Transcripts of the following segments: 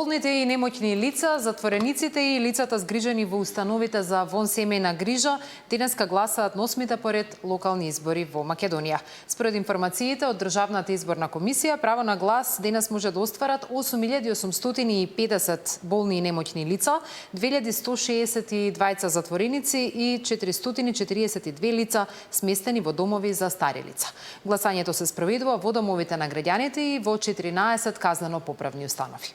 Болните и немоќни лица, затворениците и лицата згрижени во установите за вонсемејна грижа денеска гласаат на 8-мите поред локални избори во Македонија. Според информациите од Државната изборна комисија, право на глас денес може да остварат 8850 болни и немоќни лица, 2162 затвореници и 442 лица сместени во домови за стари лица. Гласањето се спроведува во домовите на граѓаните и во 14 казнено-поправни установи.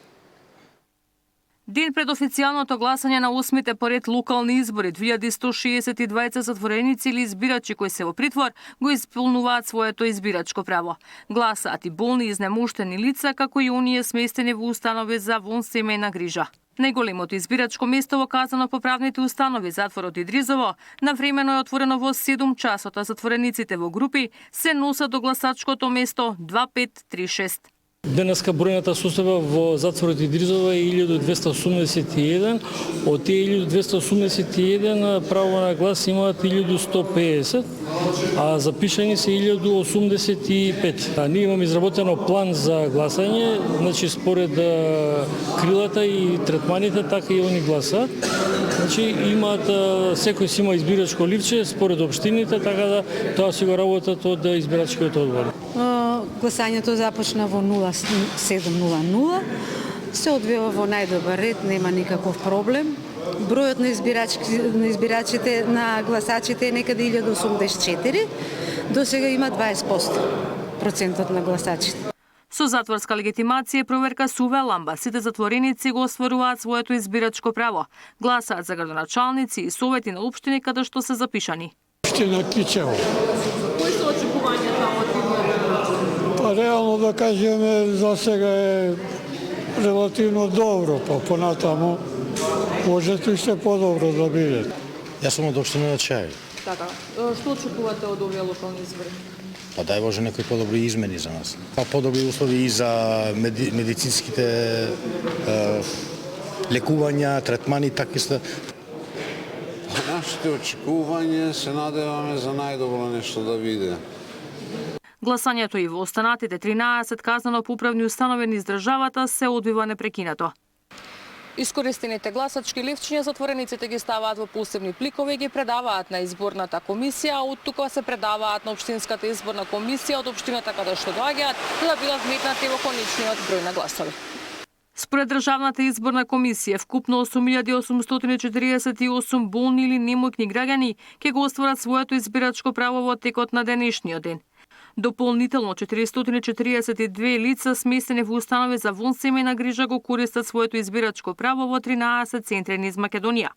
Ден пред официјалното гласање на 8-мите поред локални избори, 2162 затвореници или избирачи кои се во притвор го исполнуваат своето избирачко право. Гласаат и болни и изнемуштени лица, како и оние сместени во установи за вонсемејна грижа. Најголемото избирачко место во казано-поправните установи затворот Идризово навремено е отворено во 7 часот, а затворениците во групи се носат до гласачкото место 2536. Денеска бројната состојба во затворот Идризово е 1281, од тие 1281 право на глас имаат 1150, а запишани се 1085. Ние имаме изработено план за гласање, значи според крилата и третманите, така и они гласаат. Значи имаат секој си има избирачко ливче според општините, така да тоа си го работат од избирачкиот одбор. Гласањето започна во 07:00, се одвива во најдобар ред, нема никаков проблем. Бројот на избирачите, на гласачите е некаде 1084, до сега има 20% на гласачите. Со затворска легитимација и проверка со ламба, сите затвореници го остваруваат своето избирачко право. Гласаат за градоначалници и совети на општини каде што се запишани. Општина Кичево. Кои се очекувањата од Реално да кажеме, за сега е релативно добро, па понатаму можете и се подобро да биде. Јас сум од општина Чај. Така, што очекувате од овие локални избори? Па дај Боже некои подобри измени за нас. Па подобри услови и за медицинските лекувања, третмани, така исто. Нашите очекувања се надеваме за најдобро нешто да биде. Гласањето и во останатите 13 казнено-поправни установи низ државата се одвива непрекинато. Искористените гласачки ливчиња затворениците ги ставаат во посебни пликови и ги предаваат на изборната комисија, а од тука се предаваат на општинската изборна комисија од општината каде што доаѓаат, за да бидат вметнати во конечниот број на гласови. Според Државната изборна комисија, вкупно 8848 болни или немоќни граѓани ќе го остварат своето избирачко право во текот на денешниот ден. Дополнително 442 лица сместени во установи за вонсемејна грижа го користат своето избирачко право во 13 центри низ Македонија.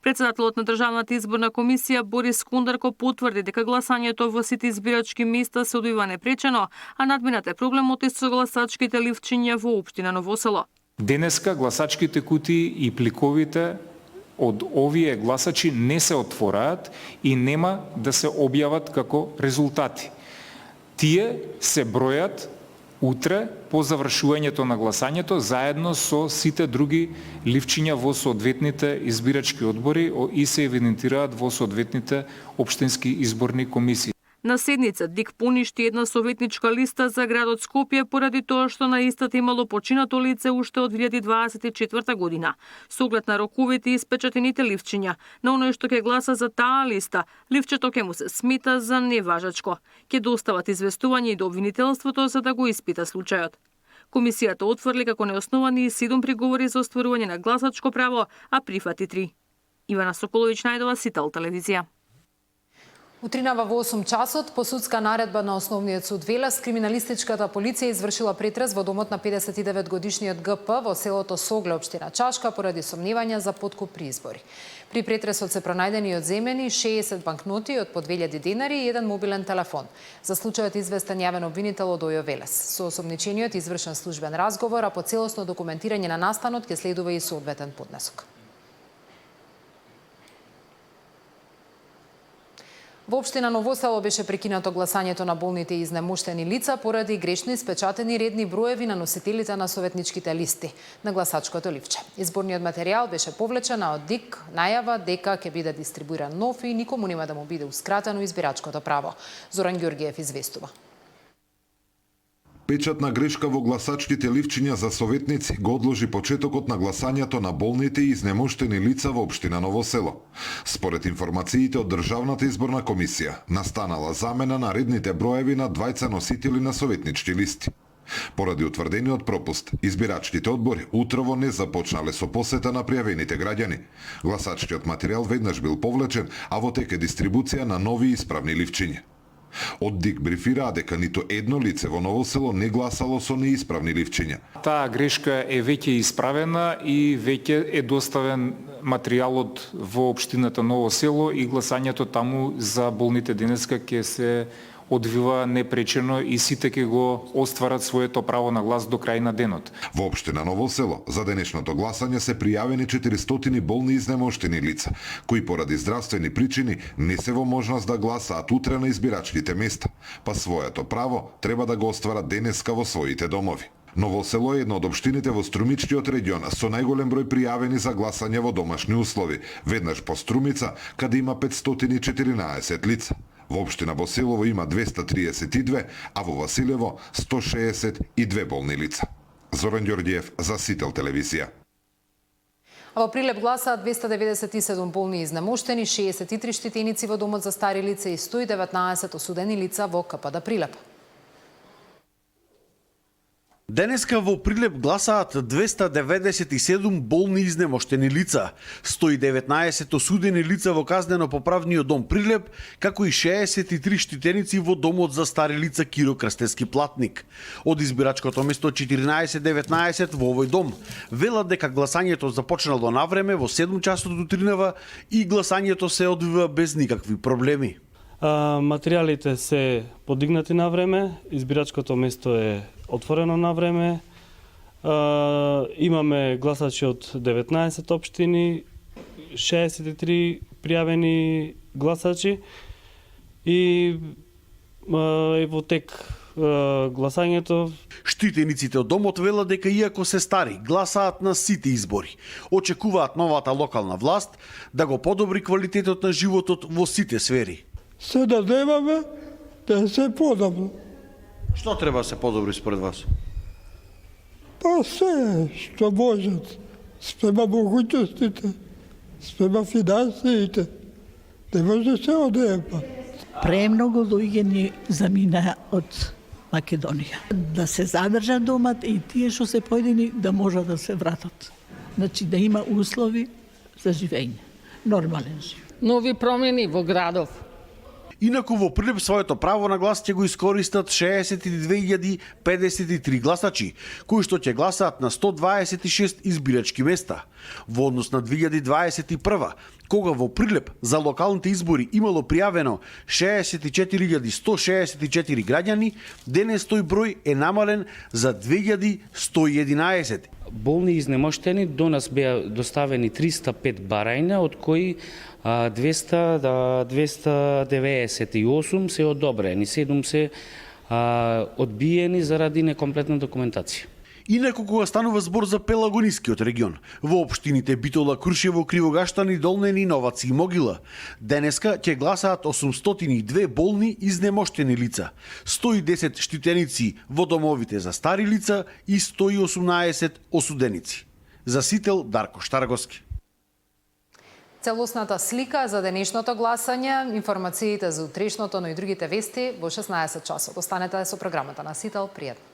Председателот на Државната изборна комисија Борис Кондарко потврди дека гласањето во сите избирачки места се одвива непречено, а надминат е проблемот и со гласачките ливчиња во општина Ново село. Денеска гласачките кутии и пликовите од овие гласачи не се отвораат и нема да се објават како резултати. Тие се бројат утре по завршувањето на гласањето заедно со сите други ливчиња во соодветните избирачки одбори и се евидентираат во соодветните општински изборни комисии. На седница ДИК поништи една советничка листа за градот Скопје поради тоа што на истата имало починато лице уште од 2024 година. Со оглед на роковите и испечатените ливчиња, на оној што ќе гласа за таа листа, ливчето ќе му се смета за неважачко. Ќе достават известување и до обвинителството за да го испита случајот. Комисијата отфрли како неосновани 7 приговори за остварување на гласачко право, а прифати 3. Ивана Соколовиќ, Најдова, Сител телевизија. Утринава во 8 часот, по судска наредба на Основниот суд Велес, криминалистичката полиција извршила претрес во домот на 59-годишниот ГП во селото Согле, општина Чашка, поради сомневања за подкуп при избори. При претресот се пронајдени и одземени 60 банкноти од по 2000 денари и еден мобилен телефон. За случајот известен јавен обвинител од Ојо Велес. Со осомничениот извршен службен разговор, а по целосно документирање на настанот ќе следува и соодветен поднесок. Во општина Ново село беше прекинато гласањето на болните и изнемуштени лица поради грешно испечатени редни броеви на носителите на советничките листи на гласачкото ливче. Изборниот материјал беше повлечен, а од ДИК најава дека ќе биде дистрибуиран нов и никому нема да му биде ускратено избирачкото право. Зоран Ѓоргиев известува. Печатна грешка во гласачките ливчиња за советници го одложи почетокот на гласањето на болните и изнемоштени лица во општина Ново село. Според информациите од Државната изборна комисија, настанала замена на редните броеви на двајца носители на советнички листи. Поради утврдениот пропуст, избирачките одбори утрово не започнале со посета на пријавените граѓани. Гласачкиот материјал веднаш бил повлечен, а во тек е дистрибуција на нови исправни ливчиња. Од ДИК брифираа дека ниту едно лице во Ново село не гласало со неисправни ливчиња. Таа грешка е веќе исправена и веќе е доставен материјалот во општината Ново село и гласањето таму за болните денеска ќе се одвива непречено и сите ќе го остварат своето право на глас до крај на денот. Во општина Ново село за денешното гласање се пријавени 400 болни изнемоштени лица, кои поради здравствени причини не се во можност да гласаат утре на избирачките места, па своето право треба да го остварат денеска во своите домови. Ново село е една од општините во Струмичкиот регион со најголем број пријавени за гласање во домашни услови, веднаш по Струмица, каде има 514 лица. Во општина Босилово има 232, а во Василево 162 болни лица. Зоран Ѓорѓиев за Сител телевизија. А во Прилеп гласаат 297 болни изнемоштени, 63 штетеници во домот за стари лица и 119 осудени лица во КПД Прилеп. Денеска во Прилеп гласаат 297 болни изнемоштени лица, 119 осудени лица во казнено-поправниот дом Прилеп, како и 63 штетеници во домот за стари лица Киро Крстевски Платник. Од избирачкото место 14-19 во овој дом велат дека гласањето започнало навреме во 7 часот утринава и гласањето се одвива без никакви проблеми. Материјалите се подигнати на време, избирачкото место е отворено на време. Имаме гласачи од 19 општини, 63 пријавени гласачи и во тек гласањето. Штитениците од домот велат дека иако се стари, гласаат на сите избори. Очекуваат новата локална власт да го подобри квалитетот на животот во сите сфери. Се да немаме, да се подобро. Што треба да се подобри според вас? Па се, што можат. Спрема могуćностите, спрема финансиите. Не може се одема. Премногу луѓе ни заминаа од Македонија. Да се задржат домат и тие што се поедини да можат да се вратат. Значи да има услови за живење. Нормален живот. Нови промени во градов. Инаку во Прилеп своето право на глас ќе го искористат 62.053 гласачи, кои што ќе гласаат на 126 избирачки места. Во однос на 2021, кога во Прилеп за локалните избори имало пријавено 64.164 граѓани, денес тој број е намален за 2.111. Болни изнемоштени до нас беа доставени 305 барања, од кои 298 се одобрени, 7 се одбиени заради некомплетна документација. Инаку кога станува збор за Пелагонискиот регион, во општините Битола, Крушево, Кривогаштани, Долнени, Новаци и Могила, денеска ќе гласаат 802 болни изнемоштени лица, 110 штитеници во домовите за стари лица и 118 осуденици. За Сител, Дарко Штарговски. Целосната слика за денешното гласање, информациите за утрешното, но и другите вести во 16 часот. Останете со програмата на Сител. Пријатно.